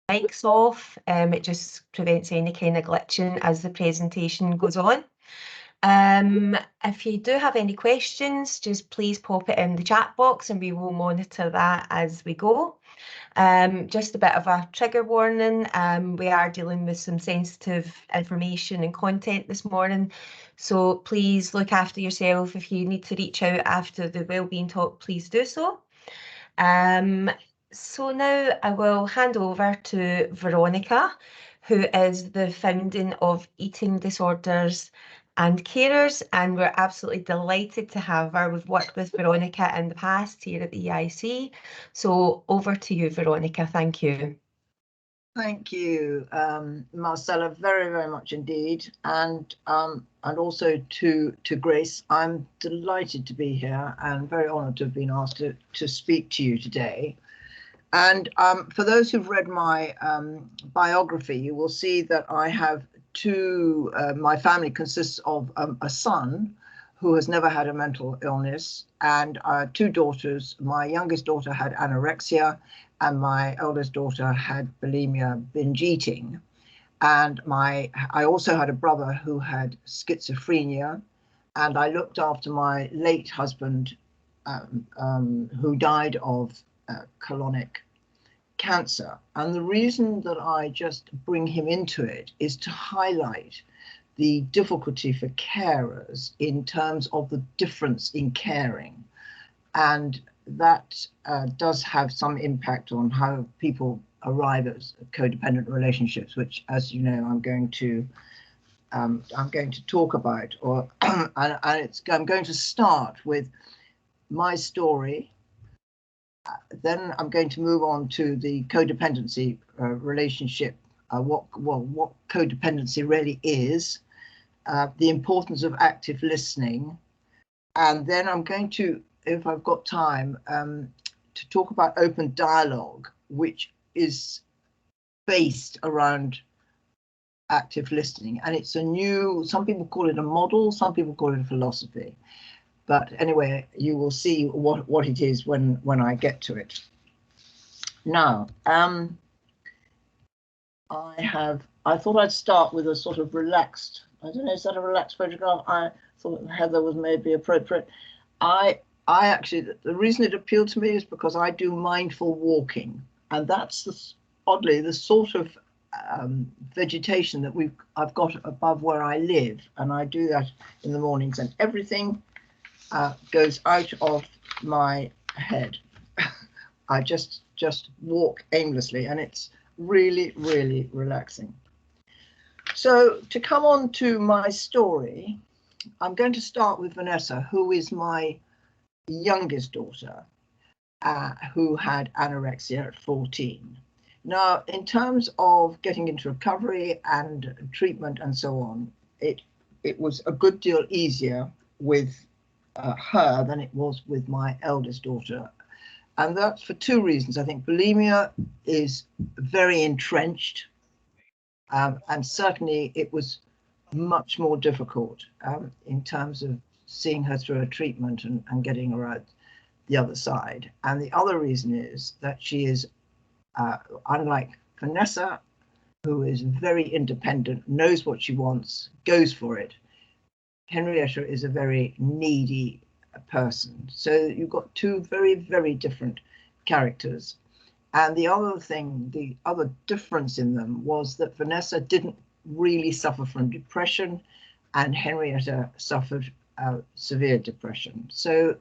mics off. It just prevents any kind of glitching as the presentation goes on. If you do have any questions, just please pop it in the chat box and we will monitor that as we go. Just a bit of a trigger warning. We are dealing with some sensitive information and content this morning, so please look after yourself. If you need to reach out after the wellbeing talk, please do so. So now I will hand over to Veronica, who is the founding of Eating Disorders and Carers, and we're absolutely delighted to have her. We've worked with Veronica in the past here at the EIC. So over to you, Veronica. Thank you. Thank you, Marcella, very, very much indeed. And also to Grace, I'm delighted to be here and very honoured to have been asked to speak to you today. And for those who've read my biography, you will see that I have two, my family consists of a son who has never had a mental illness, and two daughters. My youngest daughter had anorexia, and my eldest daughter had bulimia, binge eating. And I also had a brother who had schizophrenia, and I looked after my late husband, who died of colonic cancer. And the reason that I just bring him into it is to highlight the difficulty for carers in terms of the difference in caring. And that does have some impact on how people arrive at codependent relationships, which, as you know, I'm going to talk about. I'm going to start with my story. Then I'm going to move on to the codependency relationship, what codependency really is, the importance of active listening, and then I'm going to, if I've got time, to talk about open dialogue, which is based around active listening. And it's a new, some people call it a model, some people call it a philosophy. But anyway, you will see what it is when I get to it. Now, I thought I'd start with a sort of relaxed, I don't know, is that a relaxed photograph? I thought Heather was maybe appropriate. I actually, the reason it appealed to me is because I do mindful walking, and that's oddly the sort of vegetation that I've got above where I live, and I do that in the mornings, and everything goes out of my head. I just walk aimlessly, and it's really, really relaxing. So to come on to my story, I'm going to start with Vanessa, who is my youngest daughter, who had anorexia at 14. Now, in terms of getting into recovery and treatment and so on, it was a good deal easier with her than it was with my eldest daughter. And that's for two reasons. I think bulimia is very entrenched, and certainly it was much more difficult in terms of seeing her through a treatment and getting her out the other side. And the other reason is that she is, unlike Vanessa, who is very independent, knows what she wants, goes for it, Henrietta is a very needy person. So you've got two very, very different characters. And the other thing, the other difference in them was that Vanessa didn't really suffer from depression, and Henrietta suffered severe depression. So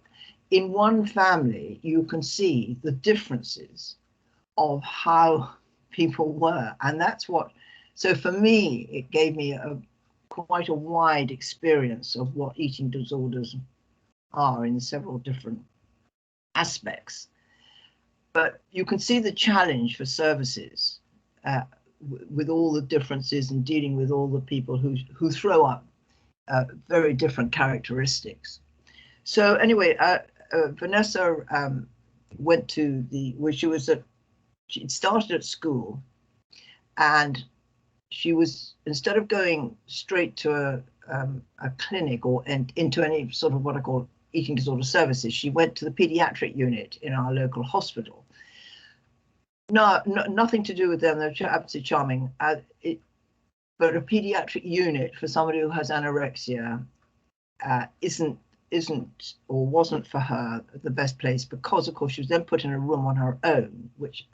in one family, you can see the differences of how people were. And that's what, so for me, it gave me quite a wide experience of what eating disorders are in several different aspects. But you can see the challenge for services with all the differences and dealing with all the people who throw up very different characteristics. So anyway, Vanessa went to where she started at school, and she was, instead of going straight to a clinic or into any sort of what I call eating disorder services, she went to the pediatric unit in our local hospital. No, nothing to do with them. They're absolutely charming. But a pediatric unit for somebody who has anorexia isn't or wasn't for her the best place, because of course she was then put in a room on her own, which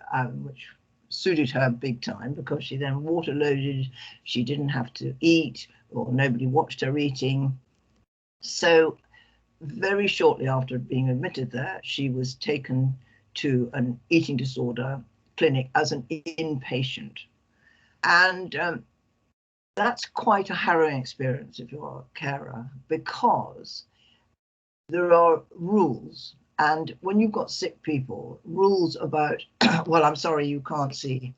suited her big time, because she then water loaded. She didn't have to eat, or nobody watched her eating. So very shortly after being admitted there, she was taken to an eating disorder clinic as an inpatient. And that's quite a harrowing experience if you're a carer, because there are rules. And when you've got sick people, rules about, well, I'm sorry, you can't see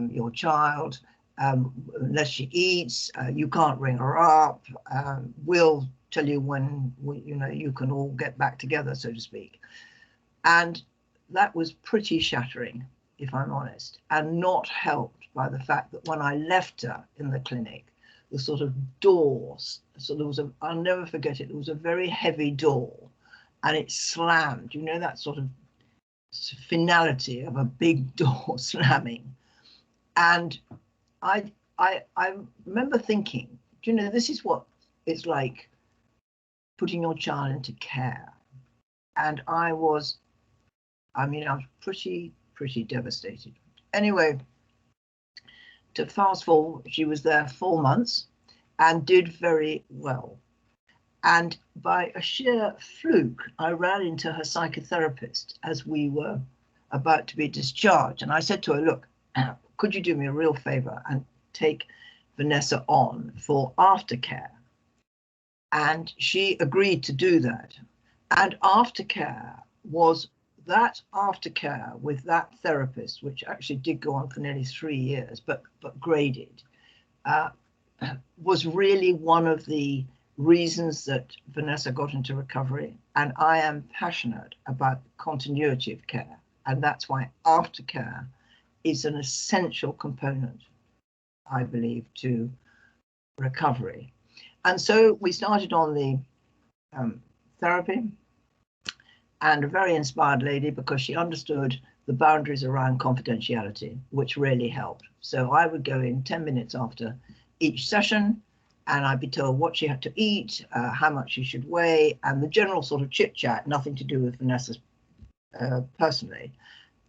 your child unless she eats, you can't ring her up, we'll tell you when you can all get back together, so to speak. And that was pretty shattering, if I'm honest, and not helped by the fact that when I left her in the clinic, the sort of doors, so there was I'll never forget it, there was a very heavy door and it slammed, that sort of finality of a big door slamming. And I remember thinking, this is what it's like putting your child into care. And I was pretty devastated. Anyway, to fast forward, she was there 4 months and did very well. And by a sheer fluke, I ran into her psychotherapist as we were about to be discharged. And I said to her, look, could you do me a real favor and take Vanessa on for aftercare? And she agreed to do that. And aftercare was that aftercare with that therapist, which actually did go on for nearly 3 years, but graded, was really one of the reasons that Vanessa got into recovery. And I am passionate about continuity of care. And that's why aftercare is an essential component, I believe, to recovery. And so we started on the therapy, and a very inspired lady, because she understood the boundaries around confidentiality, which really helped. So I would go in 10 minutes after each session, and I'd be told what she had to eat, how much she should weigh, and the general sort of chit chat, nothing to do with Vanessa's personally.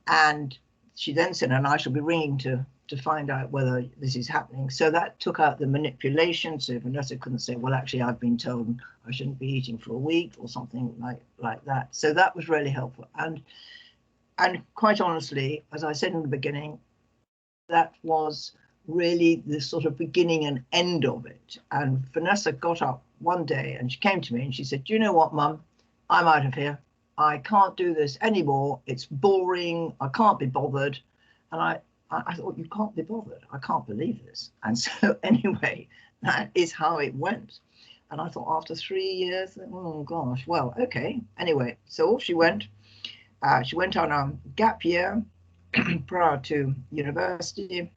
And she then said, and I shall be ringing to find out whether this is happening. So that took out the manipulation. So Vanessa couldn't say, well, actually, I've been told I shouldn't be eating for a week or something like that. So that was really helpful. And quite honestly, as I said in the beginning, that was really the sort of beginning and end of it. And Vanessa got up one day and she came to me and she said, do you know what, Mum? I'm out of here. I can't do this anymore. It's boring. I can't be bothered. And I thought, you can't be bothered. I can't believe this. And so anyway, that is how it went. And I thought, after 3 years, oh gosh, well, okay. Anyway, so off she went. She went on a gap year prior to university.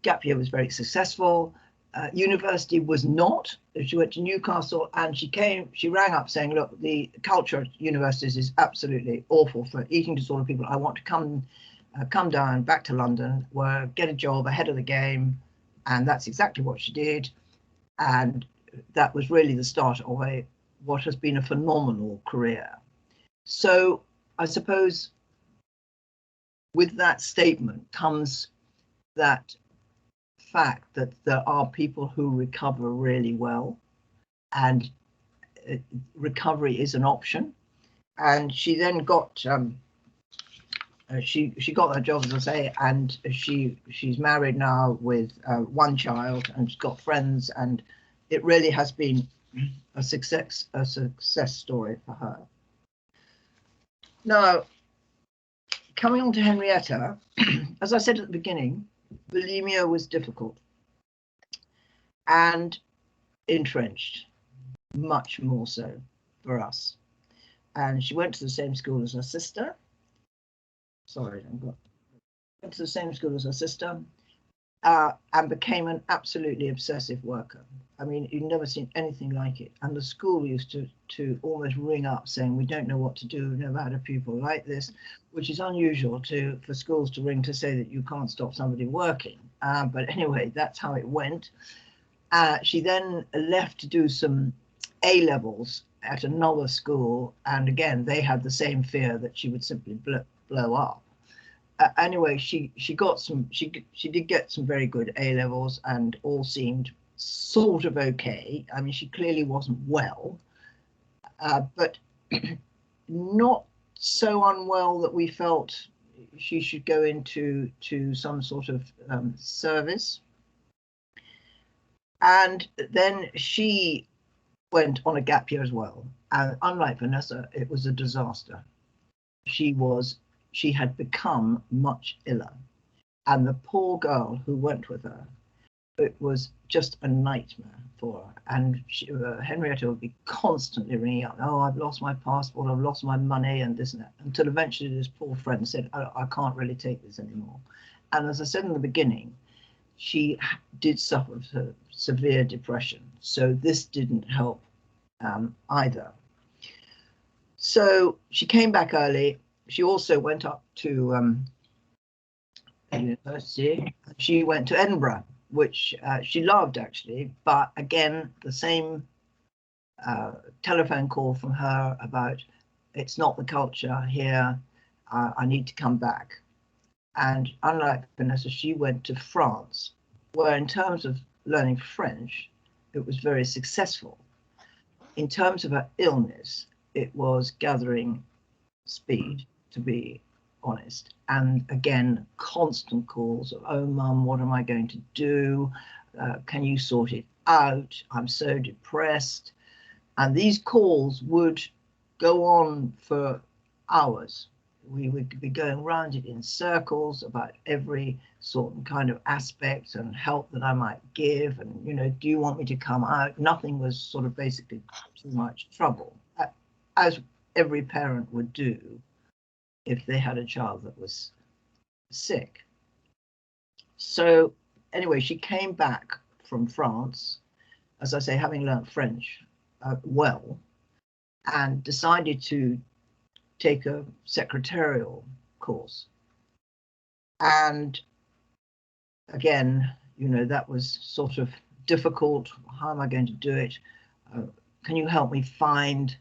Gap year was very successful. University was not. She went to Newcastle and she rang up saying, look, the culture at universities is absolutely awful for eating disorder people. I want to come down back to London, get a job ahead of the game. And that's exactly what she did. And that was really the start of what has been a phenomenal career. So I suppose with that statement comes that fact that there are people who recover really well, and recovery is an option. And she then got she got her job, as I say, and she's married now with one child, and she's got friends, and it really has been a success story for her. Now, coming on to Henrietta, as I said at the beginning, bulimia was difficult and entrenched, much more so for us. And she went to the same school as her sister. Went to the same school as her sister. and became an absolutely obsessive worker. I mean, you've never seen anything like it. And the school used to almost ring up saying, we don't know what to do, we've never had a pupil like this, which is unusual for schools to ring to say that you can't stop somebody working. But anyway, that's how it went. She then left to do some A-levels at another school. And again, they had the same fear that she would simply blow up. Anyway, she did get some very good A-levels, and all seemed sort of okay. I mean, she clearly wasn't well, but not so unwell that we felt she should go into some sort of service. And then she went on a gap year as well. And unlike Vanessa, it was a disaster. She had become much iller. And the poor girl who went with her, it was just a nightmare for her. And Henrietta would be constantly ringing up, oh, I've lost my passport, I've lost my money, and this and that, until eventually this poor friend said, I can't really take this anymore. And as I said in the beginning, she did suffer severe depression. So this didn't help either. So she came back early. She also went up to university. She went to Edinburgh, which she loved actually, but again, the same telephone call from her about it's not the culture here, I need to come back. And unlike Vanessa, she went to France, where in terms of learning French, it was very successful. In terms of her illness, it was gathering speed, to be honest. And again, constant calls of, oh, Mum, what am I going to do? Can you sort it out? I'm so depressed. And these calls would go on for hours. We would be going around it in circles about every sort of kind of aspect and help that I might give. And, you know, do you want me to come out? Nothing was sort of basically too much trouble, as every parent would do if they had a child that was sick. So anyway, she came back from France, as I say, having learnt French well, and decided to take a secretarial course. And again, you know, that was sort of difficult. How am I going to do it? Can you help me find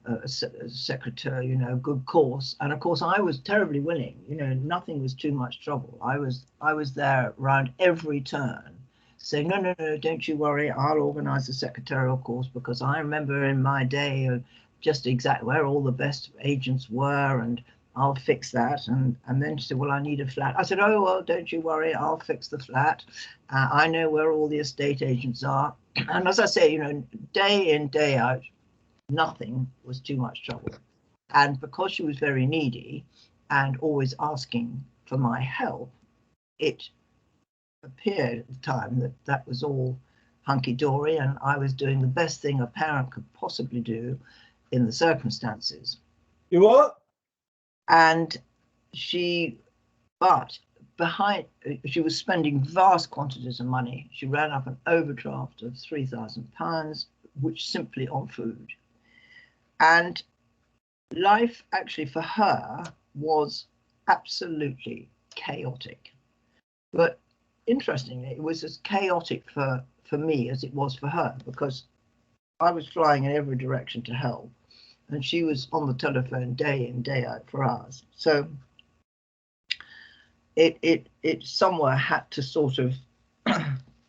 a secretary, you know, good course? And of course, I was terribly willing. You know, nothing was too much trouble. I was there around every turn, saying, no, don't you worry, I'll organise a secretarial course, because I remember in my day just exactly where all the best agents were, and I'll fix that. And then she said, well, I need a flat. I said, oh, well, don't you worry, I'll fix the flat. I know where all the estate agents are. And as I say, you know, day in, day out, nothing was too much trouble. And because she was very needy and always asking for my help, it appeared at the time that that was all hunky-dory, and I was doing the best thing a parent could possibly do in the circumstances. You what? And she was spending vast quantities of money. She ran up an overdraft of £3,000, which simply on food. And life actually for her was absolutely chaotic. But interestingly, it was as chaotic for me as it was for her, because I was flying in every direction to help, and she was on the telephone day in, day out for hours. So it somewhere had to sort of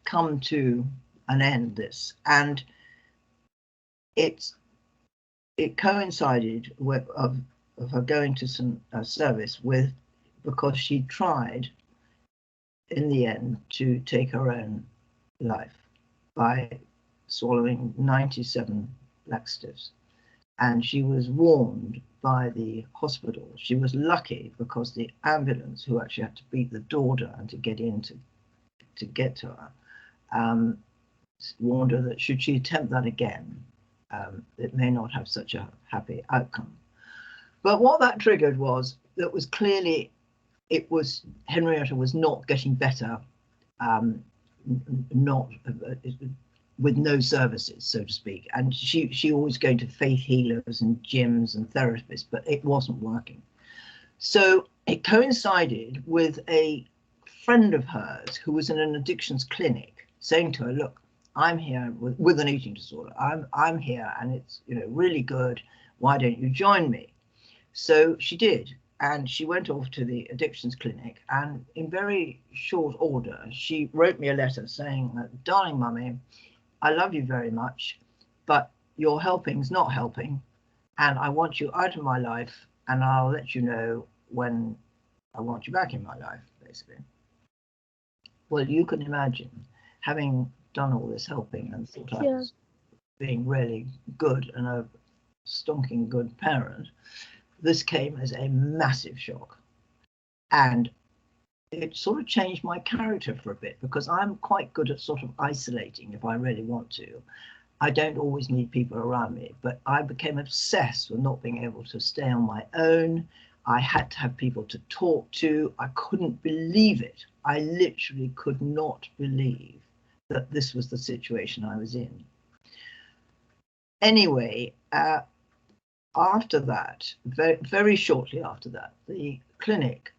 come to an end, this. And it coincided with of her going to some service with, because she tried in the end to take her own life by swallowing 97 laxatives. And she was warned by the hospital. She was lucky because the ambulance, who actually had to beat the door down to get in to get to her, warned her that should she attempt that again, it may not have such a happy outcome. But what that triggered was that was clearly, Henrietta was not getting better not with no services, so to speak. And she always going to faith healers and gyms and therapists, but it wasn't working. So it coincided with a friend of hers who was in an addictions clinic saying to her, look, I'm here with an eating disorder. I'm here and it's, you know, really good. Why don't you join me? So she did. And she went off to the addictions clinic, and in very short order, she wrote me a letter saying, darling mummy, I love you very much, but your helping's not helping, and I want you out of my life, and I'll let you know when I want you back in my life, basically. Well, you can imagine, having done all this helping and thought I was being really good and a stonking good parent, this came as a massive shock. And it sort of changed my character for a bit, because I'm quite good at sort of isolating if I really want to. I don't always need people around me, but I became obsessed with not being able to stay on my own. I had to have people to talk to. I couldn't believe it. I literally could not believe that this was the situation I was in. Anyway, after that, very shortly after that, the clinic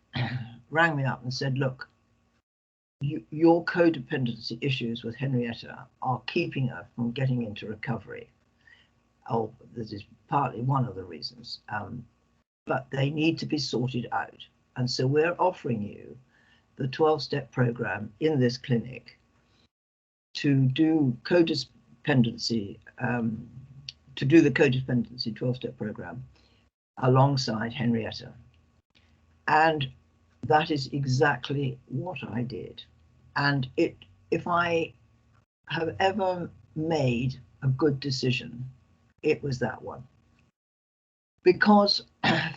rang me up and said, look, your codependency issues with Henrietta are keeping her from getting into recovery. Oh, this is partly one of the reasons, but they need to be sorted out. And so we're offering you the 12-step program in this clinic to do codependency, to do the codependency 12-step program alongside Henrietta. And that is exactly what I did. And if I have ever made a good decision, it was that one. Because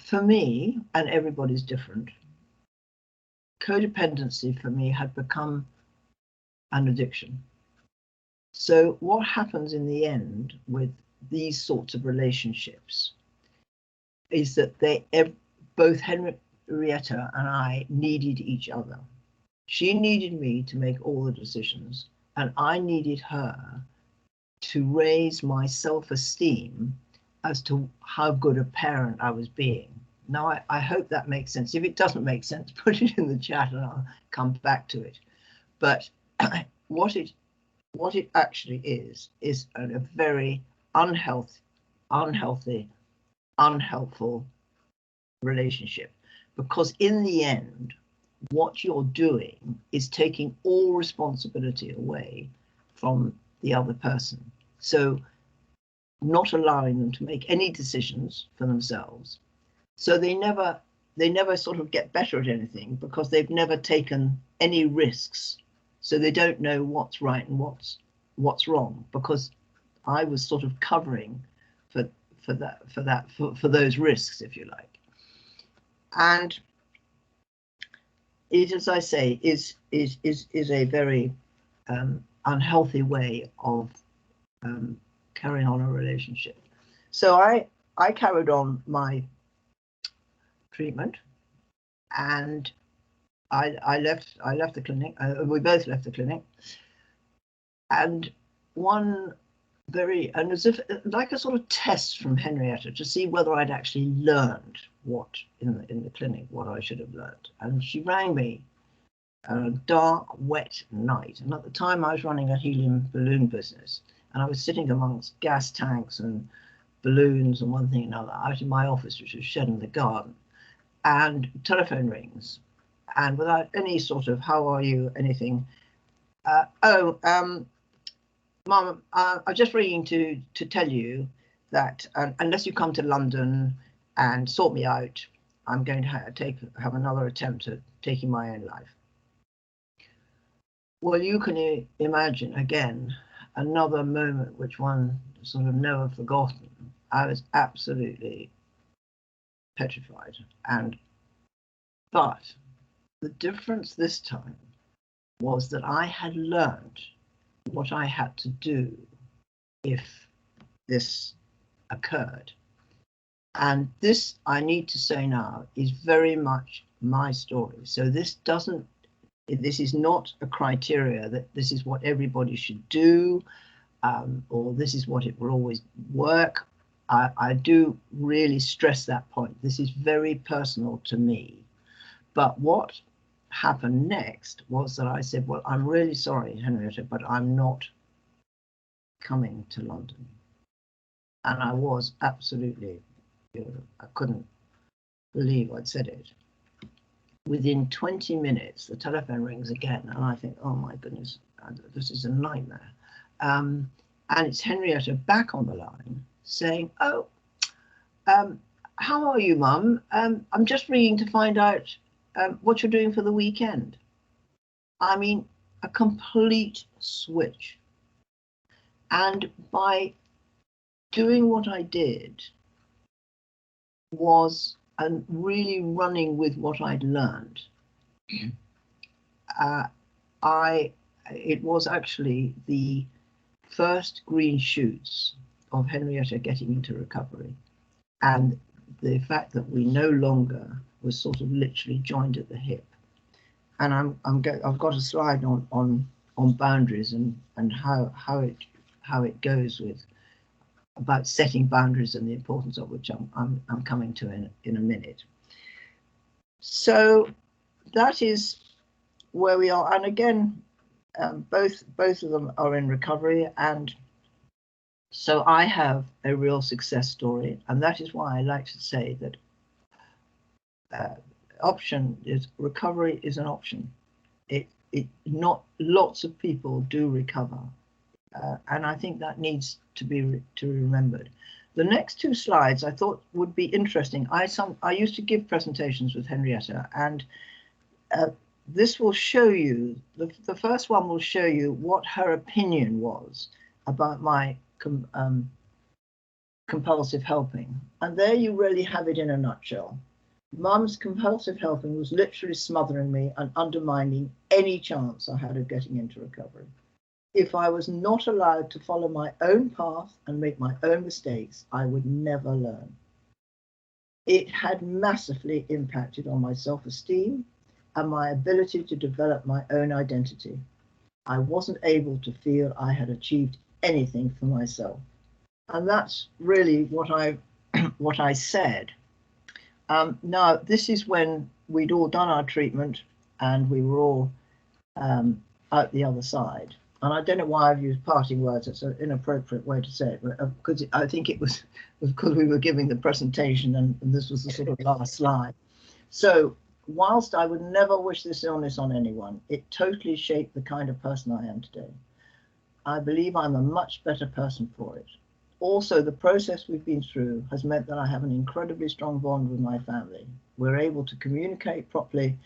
for me, and everybody's different, codependency for me had become an addiction. So what happens in the end with these sorts of relationships is that both Henrietta and I needed each other. She needed me to make all the decisions, and I needed her to raise my self-esteem as to how good a parent I was being. Now, I hope that makes sense. If it doesn't make sense, put it in the chat and I'll come back to it. But what it actually is a very unhealthy, unhelpful relationship. Because in the end, what you're doing is taking all responsibility away from the other person. So not allowing them to make any decisions for themselves. So they never sort of get better at anything, because they've never taken any risks. So they don't know what's right and what's wrong, because I was sort of covering for those risks, if you like. And it, as I say, is a very unhealthy way of carrying on a relationship. So I carried on my treatment, and I left the clinic. We both left the clinic, and as if like a sort of test from Henrietta to see whether I'd actually learned what in the clinic, what I should have learned. And she rang me on a dark, wet night. And at the time I was running a helium balloon business, and I was sitting amongst gas tanks and balloons and one thing and another out in my office, which was shed in the garden. And telephone rings, and without any sort of how are you, anything, Mum, I'm just ringing to tell you that unless you come to London and sort me out, I'm going to have another attempt at taking my own life. Well, you can imagine, again, another moment which one sort of never forgotten. I was absolutely petrified. But the difference this time was that I had learned what I had to do if this occurred. And this, I need to say now, is very much my story. So this doesn't This is not a criteria that this is what everybody should do, or this is what it will always work. I do really stress that point. This is very personal to me. But what happened next was that I said, well, I'm really sorry, Henrietta, but I'm not coming to London. And I was absolutely, I couldn't believe I'd said it. Within 20 minutes, the telephone rings again, and I think, oh my goodness, this is a nightmare. And it's Henrietta back on the line saying, oh, how are you, Mum? I'm just ringing to find out what you're doing for the weekend. I mean, a complete switch. And by doing what I did was really running with what I'd learned. It was actually the first green shoots of Henrietta getting into recovery, and the fact that we no longer was sort of literally joined at the hip. And I've got a slide on boundaries and how it goes with about setting boundaries and the importance of which I'm coming to in a minute. So that is where we are, and again, both of them are in recovery, and so I have a real success story, and that is why I like to say that recovery is an option. Not lots of people do recover, and I think that needs to be remembered. The next two slides I thought would be interesting. I used to give presentations with Henrietta, and this will show you, the first one will show you what her opinion was about my compulsive helping. And there you really have it in a nutshell. Mum's compulsive helping was literally smothering me and undermining any chance I had of getting into recovery. If I was not allowed to follow my own path and make my own mistakes, I would never learn. It had massively impacted on my self-esteem and my ability to develop my own identity. I wasn't able to feel I had achieved anything for myself. And that's really what I said. Now, this is when we'd all done our treatment and we were all out the other side. And I don't know why I've used parting words. It's an inappropriate way to say it, but because I think it was because we were giving the presentation and this was the sort of last slide. So whilst I would never wish this illness on anyone, it totally shaped the kind of person I am today. I believe I'm a much better person for it. Also, the process we've been through has meant that I have an incredibly strong bond with my family. We're able to communicate properly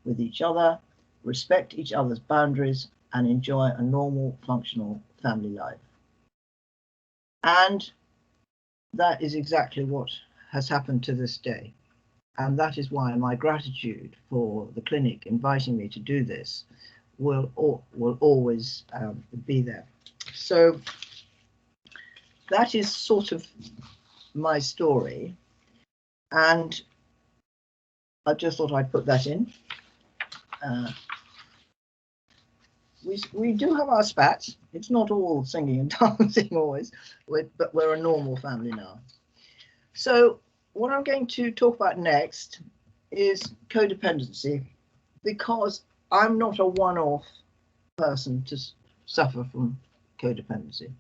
with each other, respect each other's boundaries, and enjoy a normal, functional family life. And that is exactly what has happened to this day. And that is why my gratitude for the clinic inviting me to do this will always be there. So that is sort of my story. And I just thought I'd put that in. We do have our spats. It's not all singing and dancing always, but we're a normal family now. So what I'm going to talk about next is codependency, because I'm not a one-off person to suffer from codependency.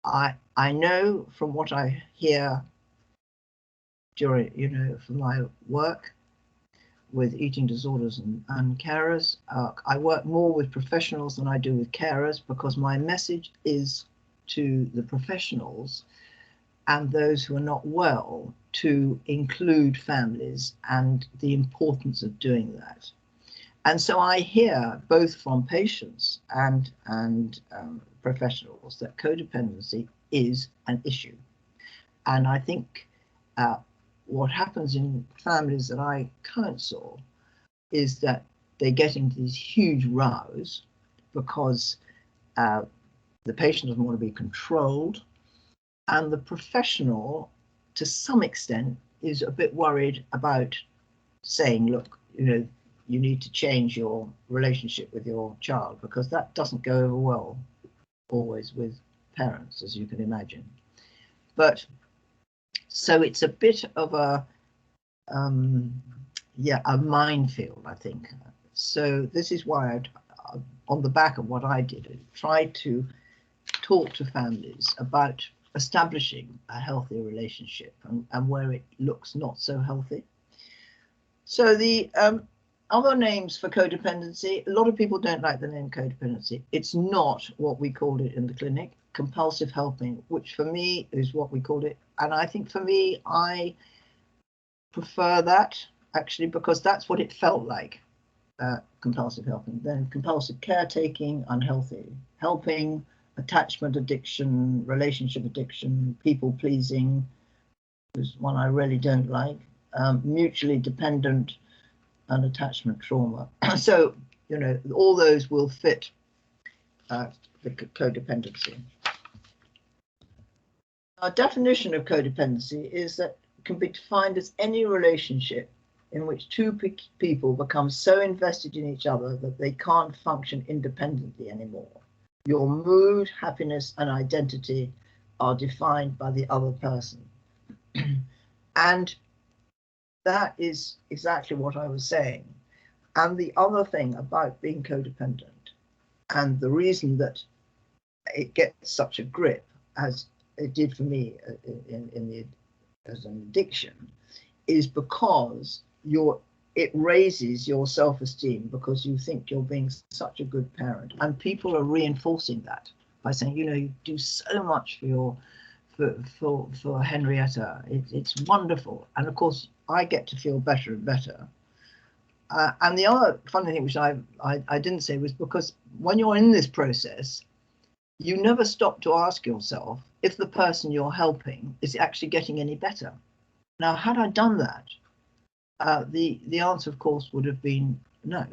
I know from what I hear during, from my work with eating disorders and carers. I work more with professionals than I do with carers, because my message is to the professionals and those who are not well to include families and the importance of doing that. And so I hear both from patients and professionals that codependency is an issue. And I think what happens in families that I counsel is that they get into these huge rows because the patient doesn't want to be controlled, and the professional, to some extent, is a bit worried about saying, look, you need to change your relationship with your child, because that doesn't go over well always with parents, as you can imagine. But so it's a bit of a a minefield, I think. So this is why on the back of what I did, I tried to talk to families about establishing a healthy relationship and where it looks not so healthy. So the other names for codependency, a lot of people don't like the name codependency. It's not what we called it in the clinic, compulsive helping, which for me is what we called it. And I think for me, I prefer that actually, because that's what it felt like, compulsive helping. Then compulsive caretaking, unhealthy helping, attachment addiction, relationship addiction, people pleasing is one I really don't like, mutually dependent, and attachment trauma. So, you know, all those will fit the codependency. Our definition of codependency is that it can be defined as any relationship in which two people become so invested in each other that they can't function independently anymore. Your mood, happiness, and identity are defined by the other person. And that is exactly what I was saying. And the other thing about being codependent, and the reason that it gets such a grip as it did for me as an addiction, is because it raises your self-esteem, because you think you're being such a good parent, and people are reinforcing that by saying, you know, you do so much for Henrietta. It's wonderful, and of course I get to feel better and better. And the other funny thing, which I didn't say, was because when you're in this process, you never stop to ask yourself if the person you're helping is actually getting any better. Now, had I done that, the answer, of course, would have been no.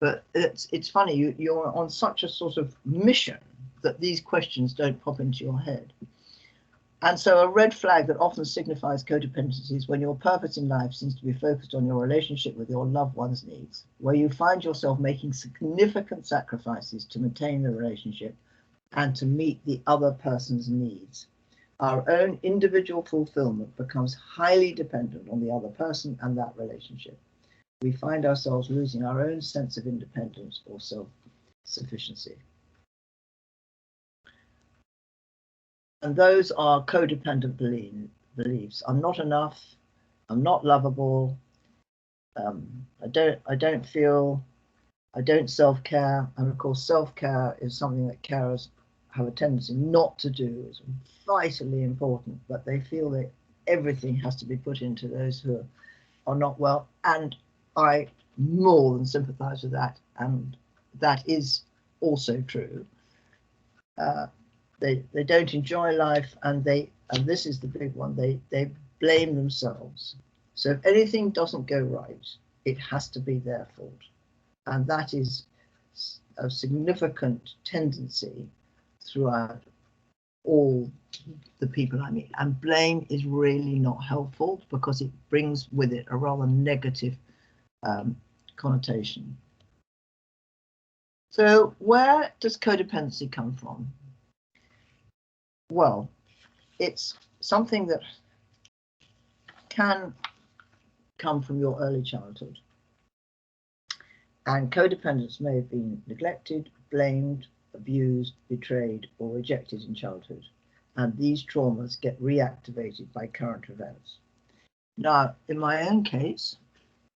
But it's funny, you're on such a sort of mission that these questions don't pop into your head. And so a red flag that often signifies codependency is when your purpose in life seems to be focused on your relationship with your loved one's needs, where you find yourself making significant sacrifices to maintain the relationship and to meet the other person's needs. Our own individual fulfillment becomes highly dependent on the other person and that relationship. We find ourselves losing our own sense of independence or self-sufficiency. And those are codependent beliefs. I'm not enough. I'm not lovable. I don't self-care. And of course, self-care is something that carers have a tendency not to do. It's vitally important, but they feel that everything has to be put into those who are not well. And I more than sympathize with that. And that is also true. They don't enjoy life, and this is the big one, they blame themselves. So if anything doesn't go right, it has to be their fault. And that is a significant tendency throughout all the people I meet. And blame is really not helpful, because it brings with it a rather negative connotation. So where does codependency come from? Well, it's something that can come from your early childhood. And codependents may have been neglected, blamed, abused, betrayed, or rejected in childhood. And these traumas get reactivated by current events. Now, in my own case,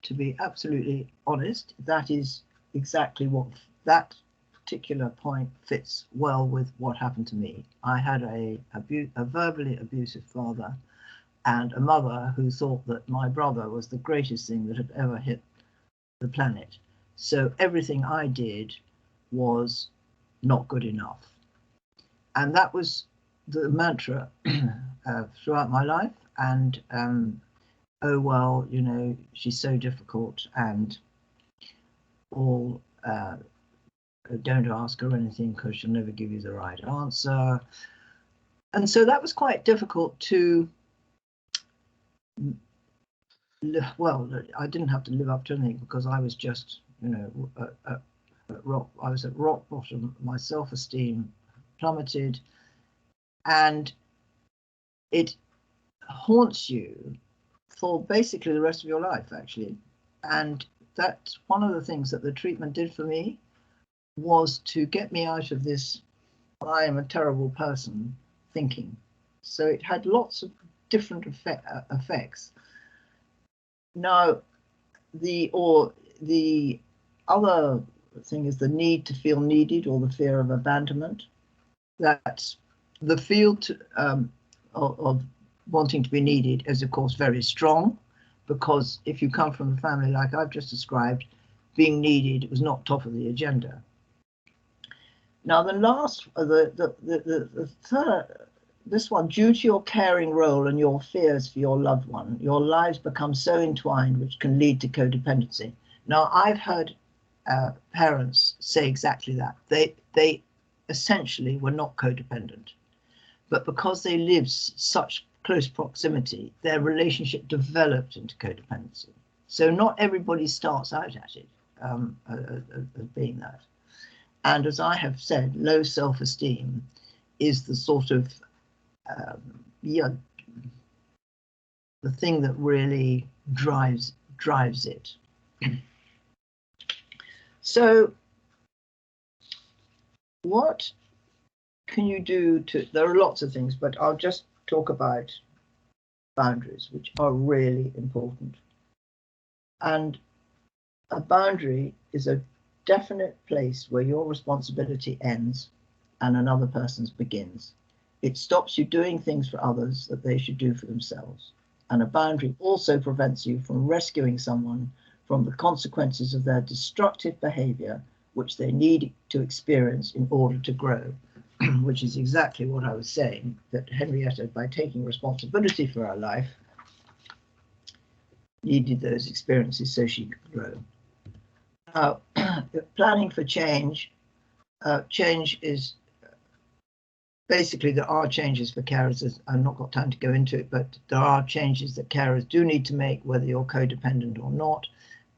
to be absolutely honest, that is exactly what that particular point fits well with what happened to me. I had a verbally abusive father and a mother who thought that my brother was the greatest thing that had ever hit the planet. So everything I did was not good enough. And that was the mantra throughout my life. And oh, well, you know, she's so difficult, and all don't ask her anything because she'll never give you the right answer. And so that was quite difficult to well, I didn't have to live up to anything because I was just, you know, at rock. I was at rock bottom. My self-esteem plummeted, and it haunts you for basically the rest of your life, actually. And that's one of the things that the treatment did for me, was to get me out of this I am a terrible person thinking. So it had lots of different effects. Now, the other thing is the need to feel needed, or the fear of abandonment. That's the field of wanting to be needed is, of course, very strong, because if you come from a family like I've just described, being needed was not top of the agenda. Now, the last, the third, this one, due to your caring role and your fears for your loved one, your lives become so entwined, which can lead to codependency. Now, I've heard parents say exactly that. They essentially were not codependent, but because they lived such close proximity, their relationship developed into codependency. So not everybody starts out at it as being that. And as I have said, low self-esteem is the sort of the thing that really drives it. So what can you do to, there are lots of things, but I'll just talk about boundaries, which are really important. And a boundary is a definite place where your responsibility ends and another person's begins. It stops you doing things for others that they should do for themselves. And a boundary also prevents you from rescuing someone from the consequences of their destructive behavior, which they need to experience in order to grow, which is exactly what I was saying, that Henrietta, by taking responsibility for her life, needed those experiences so she could grow. Now, planning for change, change is basically, there are changes for carers. I've not got time to go into it, but there are changes that carers do need to make, whether you're codependent or not.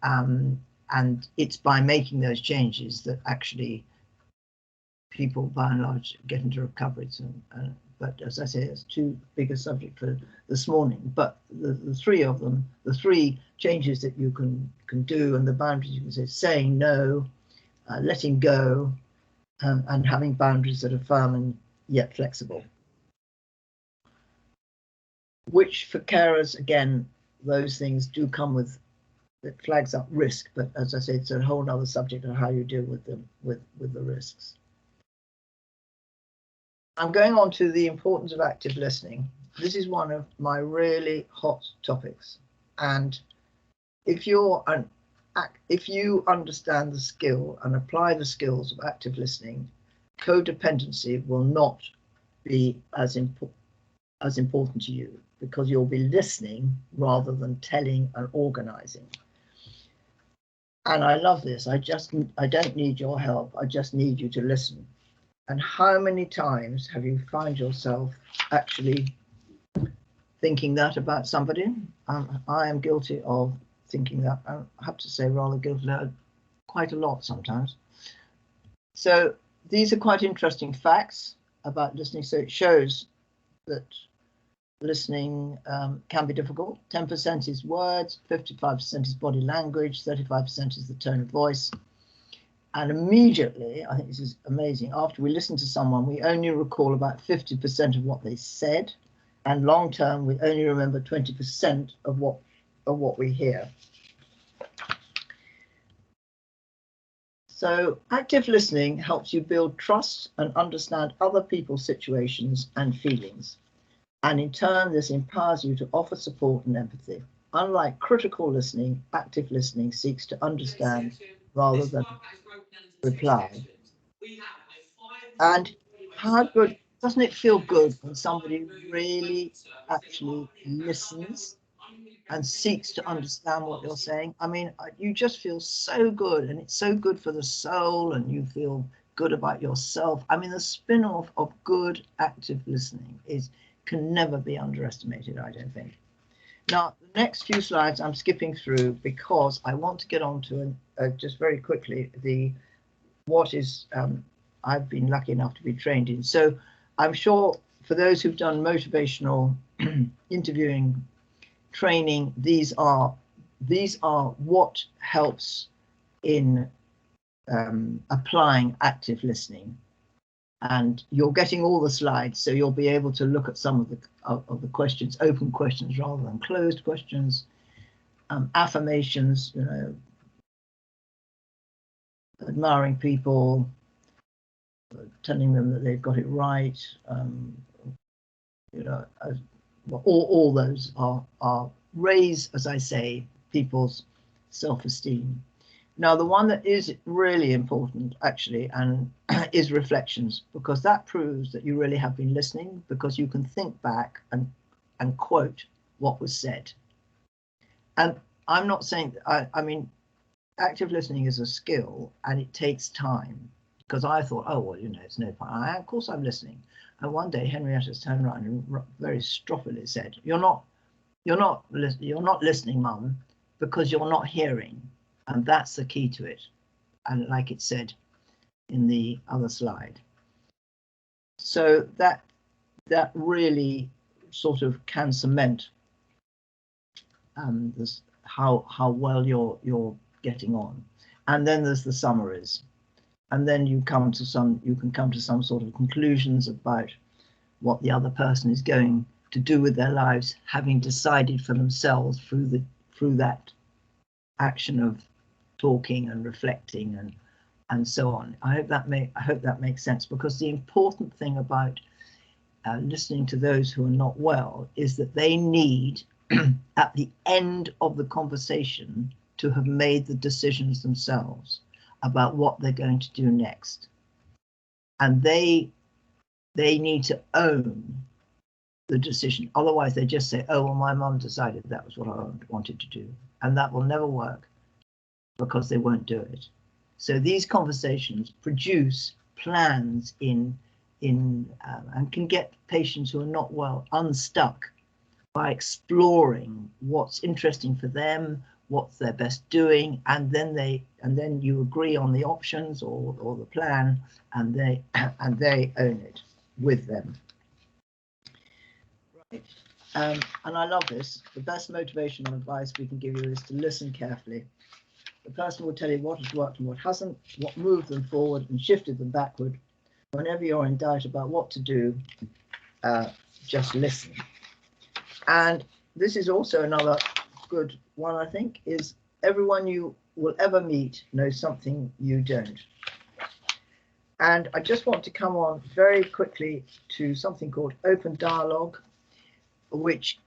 And it's by making those changes that actually people, by and large, get into recovery. But as I say, it's too big a subject for this morning. But the three of them, the three changes that you can do, and the boundaries you can say, saying no, letting go, and having boundaries that are firm and yet flexible. Which for carers, again, those things do come with, it flags up risk, but as I say, it's a whole other subject of how you deal with them, with the risks. I'm going on to the importance of active listening. This is one of my really hot topics, and if you understand the skill and apply the skills of active listening, codependency will not be as important to you, because you'll be listening rather than telling and organizing. And I love this. I don't need your help. I just need you to listen. And how many times have you found yourself actually thinking that about somebody? I am guilty of thinking that. I have to say, rather guilty, quite a lot sometimes. So these are quite interesting facts about listening. So it shows that listening can be difficult. 10% is words, 55% is body language, 35% is the tone of voice. And immediately, I think this is amazing, after we listen to someone, we only recall about 50% of what they said, and long term, we only remember 20% of what we hear. So active listening helps you build trust and understand other people's situations and feelings. And in turn, this empowers you to offer support and empathy. Unlike critical listening, active listening seeks to understand rather than reply. And how good, doesn't it feel good when somebody really actually listens and seeks to understand what you're saying? I mean, you just feel so good, and it's so good for the soul, and you feel good about yourself. I mean, the spin-off of good active listening can never be underestimated, I don't think. Now, the next few slides I'm skipping through because I want to get on to just very quickly what is I've been lucky enough to be trained in. So I'm sure for those who've done motivational interviewing training, these are what helps in applying active listening. And you're getting all the slides, so you'll be able to look at some of the questions, open questions rather than closed questions, affirmations, you know, admiring people, telling them that they've got it right, you know, all those are raise, as I say, people's self-esteem. Now, the one that is really important, actually, and is reflections, because that proves that you really have been listening, because you can think back and quote what was said. And I'm not saying, I mean, active listening is a skill and it takes time, because I thought, oh, well, you know, it's no point. Of course I'm listening. And one day Henrietta turned around and very stroppily said, you're not listening, Mum, because you're not hearing. And that's the key to it. And like it said in the other slide. So that really sort of can cement this, how well you're getting on. And then there's the summaries. And then you can come to some sort of conclusions about what the other person is going to do with their lives, having decided for themselves through that action of talking and reflecting and so on. I hope that makes sense, because the important thing about listening to those who are not well is that they need at the end of the conversation to have made the decisions themselves about what they're going to do next, and they need to own the decision. Otherwise they just say, oh, well, my mum decided that was what I wanted to do, and that will never work, because they won't do it. So these conversations produce plans and can get patients who are not well unstuck by exploring what's interesting for them, what they're best doing, and then you agree on the options or the plan, and they own it with them. Right. And I love this. The best motivational advice we can give you is to listen carefully. The person will tell you what has worked and what hasn't, what moved them forward and shifted them backward. Whenever you're in doubt about what to do, just listen. And this is also another good one, I think, is everyone you will ever meet knows something you don't. And I just want to come on very quickly to something called open dialogue, which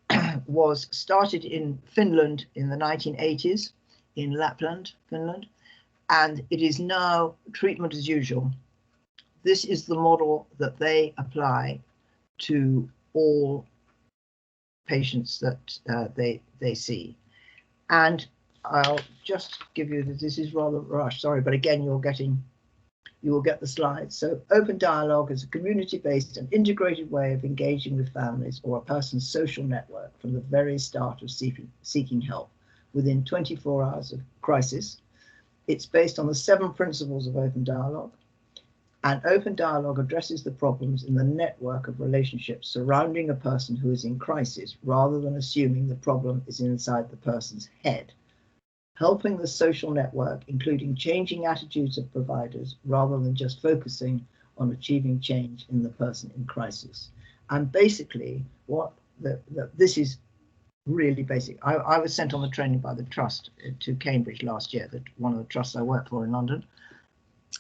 was started in Finland in the 1980s. In Lapland, Finland, and it is now treatment as usual. This is the model that they apply to all patients that they see. And I'll just give you this is rather rushed, sorry, but again, you will get the slides. So open dialogue is a community-based and integrated way of engaging with families or a person's social network from the very start of seeking help within 24 hours of crisis. It's based on the 7 principles of open dialogue, and open dialogue addresses the problems in the network of relationships surrounding a person who is in crisis, rather than assuming the problem is inside the person's head, helping the social network, including changing attitudes of providers rather than just focusing on achieving change in the person in crisis. And basically what this is really basic. I was sent on the training by the trust to Cambridge last year, one of the trusts I work for in London,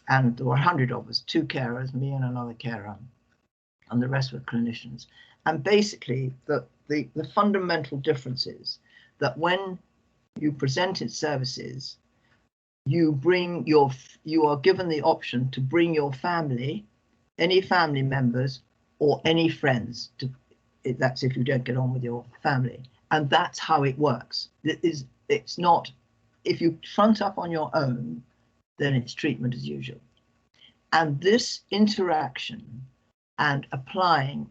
and there were 100 of us, 2 carers, me and another carer, and the rest were clinicians. And basically the fundamental difference is that when you presented services, you are given the option to bring your family, any family members or any friends, that's if you don't get on with your family. And that's how it works. It's not, if you front up on your own, then it's treatment as usual. And this interaction and applying,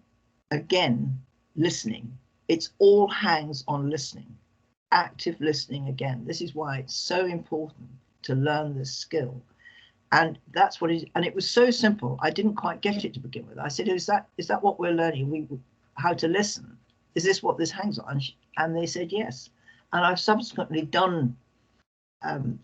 again, listening, It's all hangs on listening, active listening again. This is why it's so important to learn this skill. And that's what it, and it was so simple. I didn't quite get it to begin with. I said, is that what we're learning? How to listen? Is this what this hangs on? And they said yes. And I've subsequently done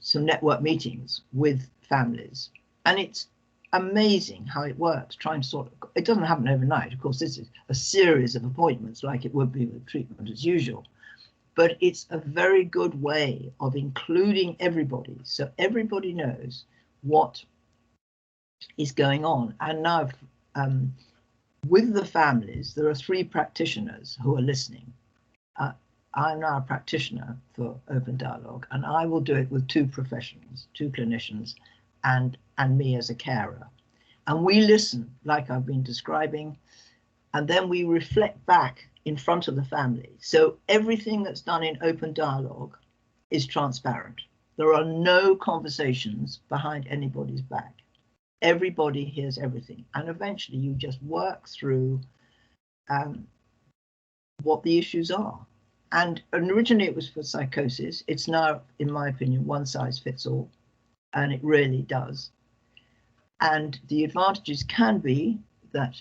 some network meetings with families, and it's amazing how it works. Trying to sort of, it doesn't happen overnight. Of course, this is a series of appointments like it would be with treatment as usual. But it's a very good way of including everybody, so everybody knows what is going on. And now with the families, there are 3 practitioners who are listening. I'm now a practitioner for open dialogue, and I will do it with 2 professionals, 2 clinicians, and me as a carer. And we listen, like I've been describing, and then we reflect back in front of the family. So everything that's done in open dialogue is transparent. There are no conversations behind anybody's back. Everybody hears everything. And eventually you just work through what the issues are. And originally it was for psychosis. It's now, in my opinion, one size fits all, and it really does. And the advantages can be that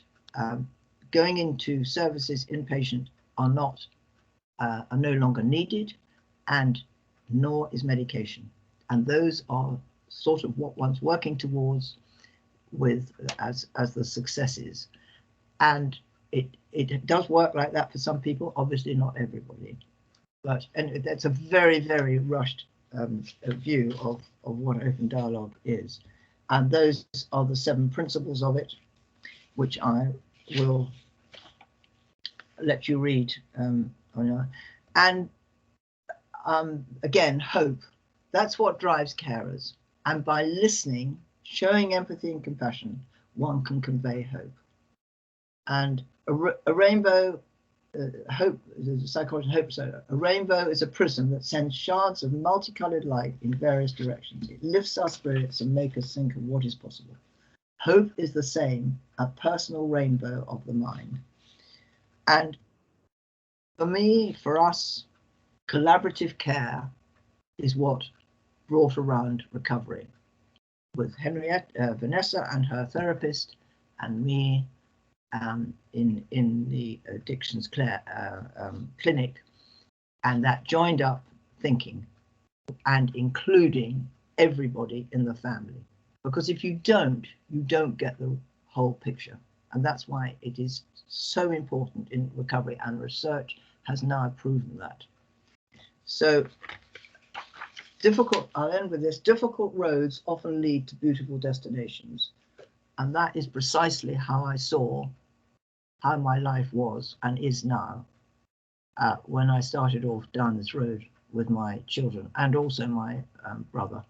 going into services inpatient are no longer needed, and nor is medication. And those are sort of what one's working towards with as the successes. And it does work like that for some people, obviously not everybody. But and that's a very, very rushed view of what open dialogue is. And those are the 7 principles of it, which I will let you read. And again, hope. That's what drives carers. And by listening, showing empathy and compassion, one can convey hope. And a rainbow, hope, the psychologist hope, so a rainbow is a prism that sends shards of multicolored light in various directions. It lifts our spirits and makes us think of what is possible. Hope is the same, a personal rainbow of the mind. And for me, for us, collaborative care is what brought around recovery, with Vanessa and her therapist and me in the addictions clinic, and that joined up thinking and including everybody in the family. Because if you don't get the whole picture. And that's why it is so important in recovery, and research has now proven that. So I'll end with this. Difficult roads often lead to beautiful destinations. And that is precisely how I saw how my life was and is now when I started off down this road with my children and also my brother.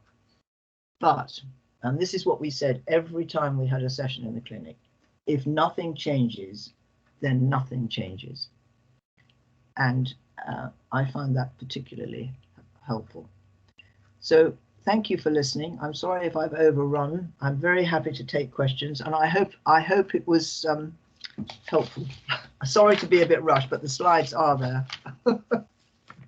But, and this is what we said every time we had a session in the clinic, if nothing changes, then nothing changes. And I find that particularly helpful. So thank you for listening. I'm sorry if I've overrun. I'm very happy to take questions, and I hope it was helpful. Sorry to be a bit rushed, but the slides are there.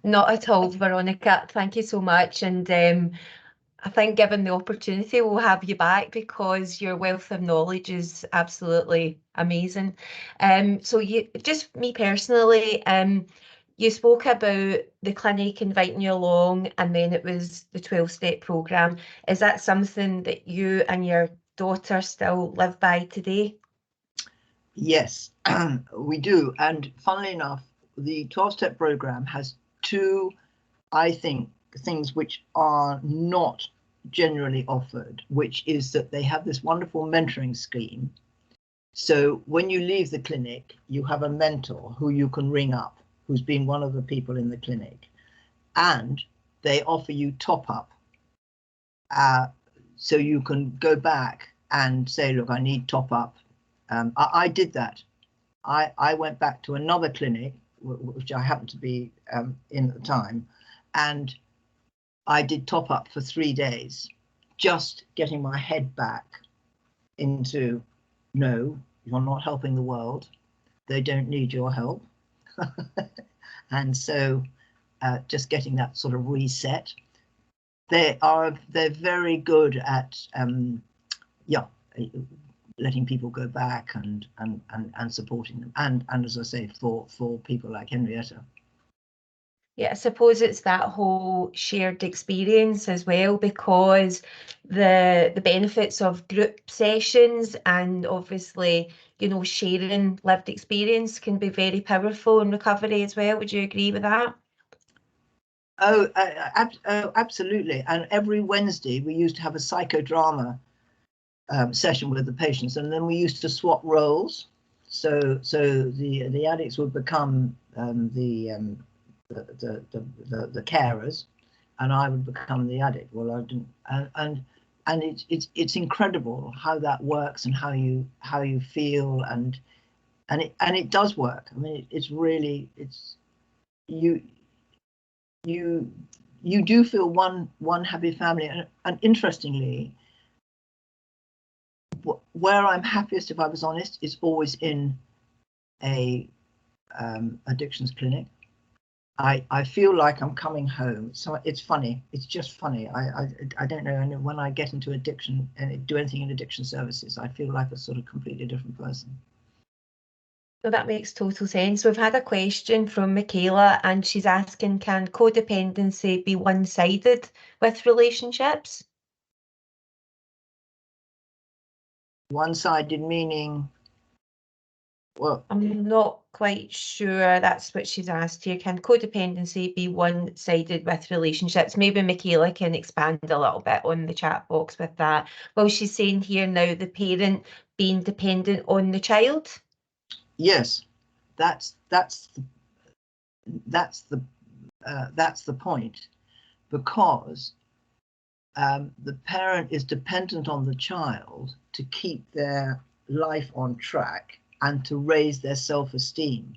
Not at all, Veronica. Thank you so much. And I think given the opportunity, we'll have you back because your wealth of knowledge is absolutely amazing. So just me personally, you spoke about the clinic inviting you along, and then it was the 12-step program. Is that something that you and your daughter still live by today? Yes, we do. And funnily enough, the 12-step program has 2, I think, things which are not generally offered, which is that they have this wonderful mentoring scheme. So when you leave the clinic, you have a mentor who you can ring up, who's been one of the people in the clinic, and they offer you top up. So you can go back and say, look, I need top up. I did that. I went back to another clinic, which I happened to be in at the time, and I did top up for 3 days, just getting my head back into, no, you're not helping the world. They don't need your help. And so just getting that sort of reset. They're very good at letting people go back and supporting them, and as I say, for people like Henrietta. Yeah, I suppose it's that whole shared experience as well, because the benefits of group sessions and obviously, you know, sharing lived experience can be very powerful in recovery as well. Would you agree with that? Oh, absolutely. And every Wednesday we used to have a psychodrama session with the patients, and then we used to swap roles. So the addicts would become the carers, and I would become the addict. Well, I didn't, and it's incredible how that works and how you feel, and it does work. I mean, it's really, it's you do feel one happy family, and interestingly, where I'm happiest, if I was honest, is always in a addictions clinic. I feel like I'm coming home. So it's funny. It's just funny. I don't know. And when I get into addiction and do anything in addiction services, I feel like a sort of completely different person. So that makes total sense. We've had a question from Michaela, and she's asking, can codependency be one-sided with relationships? One-sided meaning, well, I'm not quite sure that's what she's asked here. Can codependency be one-sided with relationships? Maybe Michaela can expand a little bit on the chat box with that. Well, she's saying here now the parent being dependent on the child. yes, that's the point, because the parent is dependent on the child to keep their life on track and to raise their self-esteem.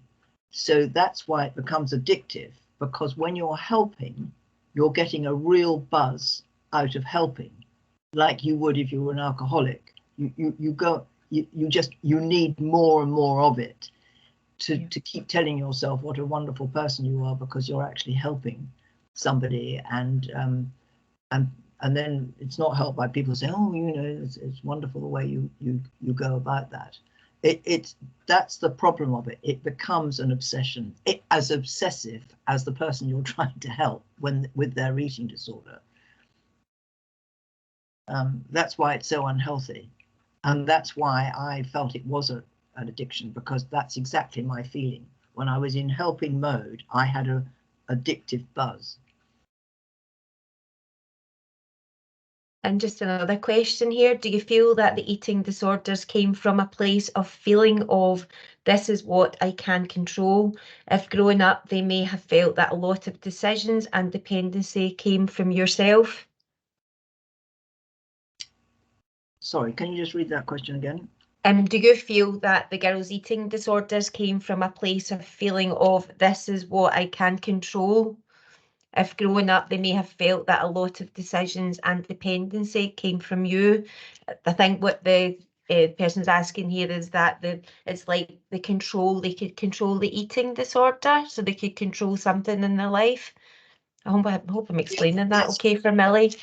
So that's why it becomes addictive, because when you're helping, you're getting a real buzz out of helping, like you would if you were an alcoholic. You need more and more of it to keep telling yourself what a wonderful person you are, because you're actually helping somebody, and then it's not helped by people saying, oh, you know, it's wonderful the way you go about that. That's the problem of it. It becomes an obsession, as obsessive as the person you're trying to help with their eating disorder. That's why it's so unhealthy, and that's why I felt it was an addiction, because that's exactly my feeling. When I was in helping mode, I had a addictive buzz. And just another question here. Do you feel that the eating disorders came from a place of feeling of this is what I can control? If growing up, they may have felt that a lot of decisions and dependency came from yourself. Sorry, can you just read that question again? Do you feel that the girls' eating disorders came from a place of feeling of this is what I can control? If growing up, they may have felt that a lot of decisions and dependency came from you. I think what the person's asking here is that it's like the control, they could control the eating disorder, so they could control something in their life. I hope I'm explaining that okay for Millie.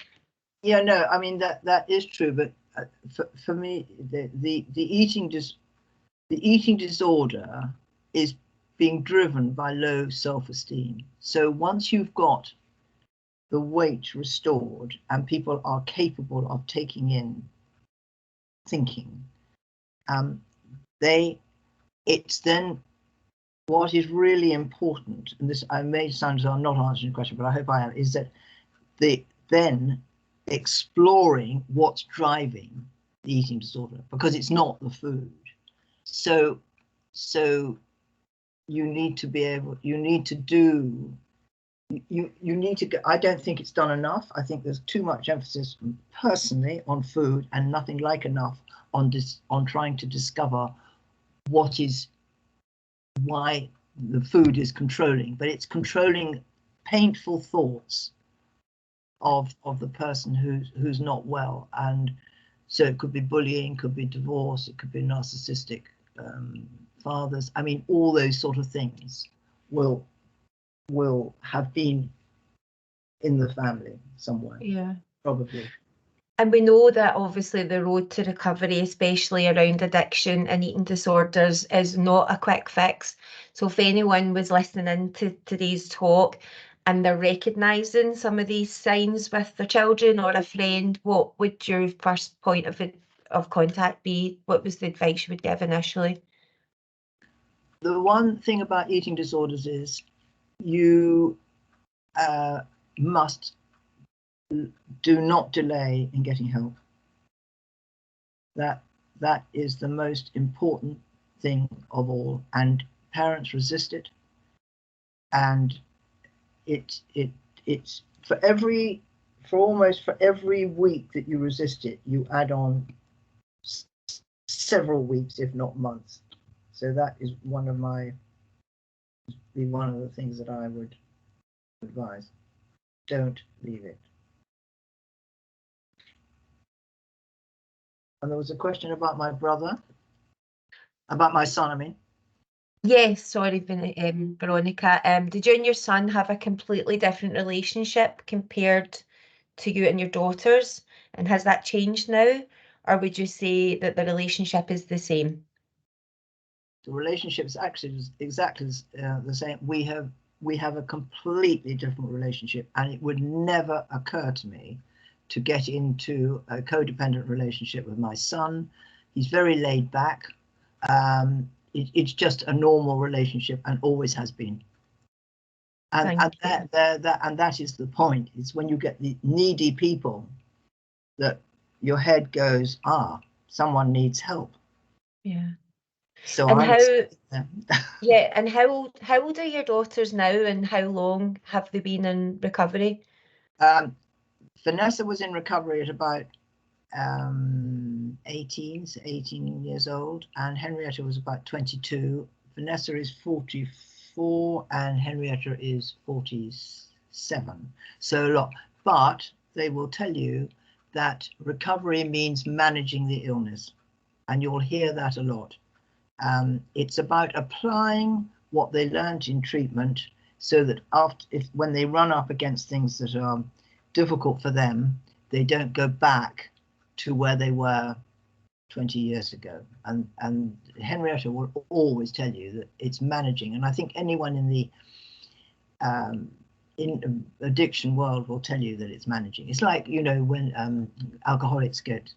Yeah, no, I mean that is true, but for me, the eating disorder is being driven by low self-esteem. So once you've got the weight restored and people are capable of taking in thinking, it's then what is really important, and this I may sound as though I'm not answering the question, but I hope I am, is that then exploring what's driving the eating disorder, because it's not the food. So you need to be able, you need to do, you need to get, I don't think it's done enough. I think there's too much emphasis personally on food and nothing like enough on trying to discover why the food is controlling, but it's controlling painful thoughts of the person who's not well. And so it could be bullying, could be divorce, it could be narcissistic fathers. I mean, all those sort of things will will have been in the family somewhere. Yeah. Probably. And we know that obviously the road to recovery, especially around addiction and eating disorders, is not a quick fix. So if anyone was listening in to today's talk and they're recognising some of these signs with their children or a friend, what would your first point of contact be? What was the advice you would give initially? The one thing about eating disorders is you must do not delay in getting help. That is the most important thing of all, and parents resist it. And it's for almost every week that you resist it, you add on several weeks, if not months. So that is one of the things that I would advise. Don't leave it. And there was a question about my brother, about my son, I mean. Yes, sorry, Veronica. Did you and your son have a completely different relationship compared to you and your daughters? And has that changed now? Or would you say that the relationship is the same? The relationship is actually exactly the same. We have a completely different relationship, and it would never occur to me to get into a codependent relationship with my son. He's very laid back. It's just a normal relationship and always has been. And that is the point. It's when you get the needy people that your head goes, someone needs help. Yeah. So And how old are your daughters now, and how long have they been in recovery? Vanessa was in recovery at about 18 years old, and Henrietta was about 22. Vanessa is 44 and Henrietta is 47. So a lot, but they will tell you that recovery means managing the illness, and you'll hear that a lot. It's about applying what they learned in treatment so that when they run up against things that are difficult for them, they don't go back to where they were 20 years ago. And Henrietta will always tell you that it's managing. And I think anyone in the in addiction world will tell you that it's managing. It's like, when alcoholics get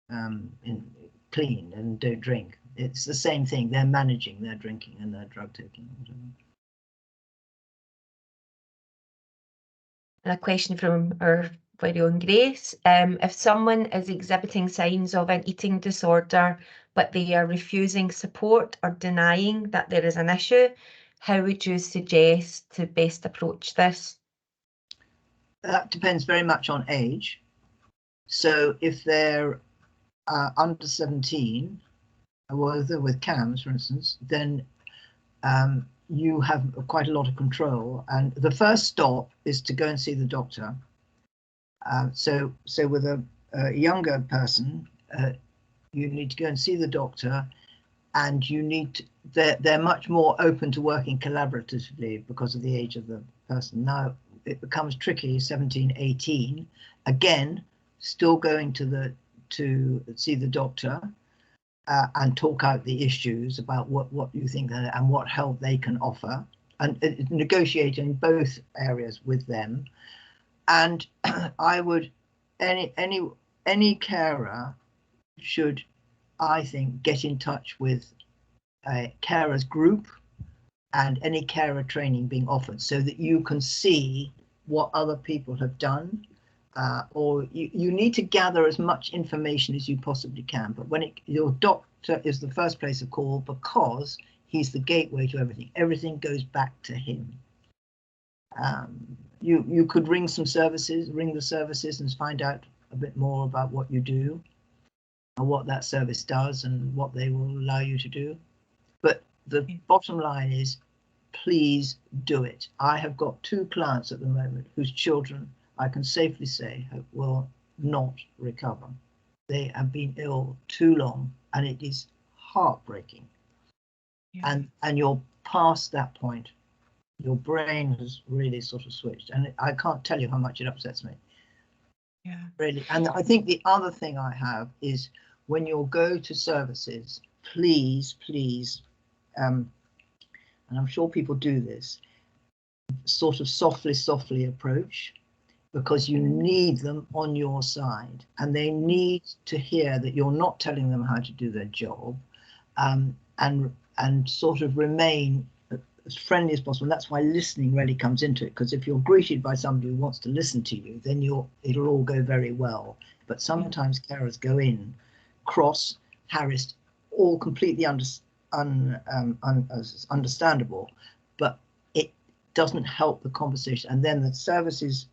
clean and don't drink. It's the same thing. They're managing their drinking and their drug taking. And a question from our very own Grace. If someone is exhibiting signs of an eating disorder, but they are refusing support or denying that there is an issue, how would you suggest to best approach this? That depends very much on age. So if they're under 17, with CAMS, for instance, then you have quite a lot of control. And the first stop is to go and see the doctor. So with a younger person, you need to go and see the doctor, and they're much more open to working collaboratively because of the age of the person. Now it becomes tricky, 17, 18, again, still going to see the doctor and talk out the issues about what you think and what help they can offer, and negotiate in both areas with them. And I would, any carer should, I think, get in touch with a carers group and any carer training being offered, so that you can see what other people have done, or you need to gather as much information as you possibly can. But your doctor is the first place of call, because he's the gateway to everything. Everything goes back to him. You could ring the services and find out a bit more about what you do and what that service does and what they will allow you to do. But the bottom line is, please do it. I have got 2 clients at the moment whose children, I can safely say, will not recover. They have been ill too long, and it is heartbreaking. Yeah. And you're past that point. your brain has really sort of switched, and I can't tell you how much it upsets me. Yeah. Really. And I think the other thing I have is when you go to services, please, and I'm sure people do this, sort of softly approach, because you need them on your side, and they need to hear that you're not telling them how to do their job, and sort of remain as friendly as possible. And that's why listening really comes into it, because if you're greeted by somebody who wants to listen to you, then it'll all go very well. But sometimes carers go in cross, harassed, all completely understandable, but it doesn't help the conversation. And then the services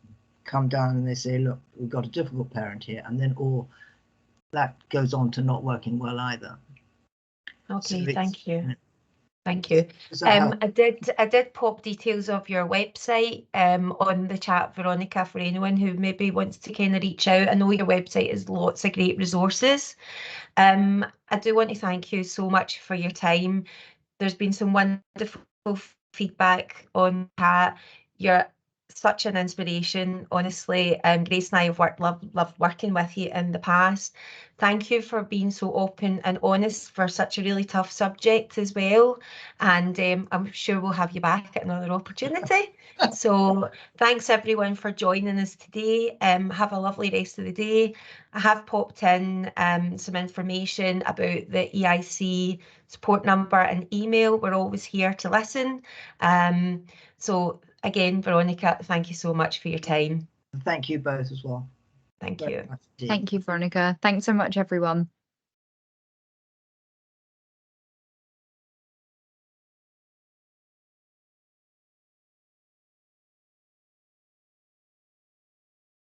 come down and they say, look, we've got a difficult parent here, and then all that goes on to not working well either. Okay, So thank you. Thank you. Does that help? I did pop details of your website on the chat, Veronica, for anyone who maybe wants to kind of reach out. I know your website has lots of great resources. I do want to thank you so much for your time. There's been some wonderful feedback on chat. You're such an inspiration, honestly. Grace and I have loved working with you in the past. Thank you for being so open and honest for such a really tough subject as well. And I'm sure we'll have you back at another opportunity. So thanks everyone for joining us today. Have a lovely rest of the day. I have popped in some information about the EIC support number and email. We're always here to listen. So again, Veronica, thank you so much for your time. Thank you both as well. Thank Very you. much indeed. Thank you, Veronica. Thanks so much, everyone.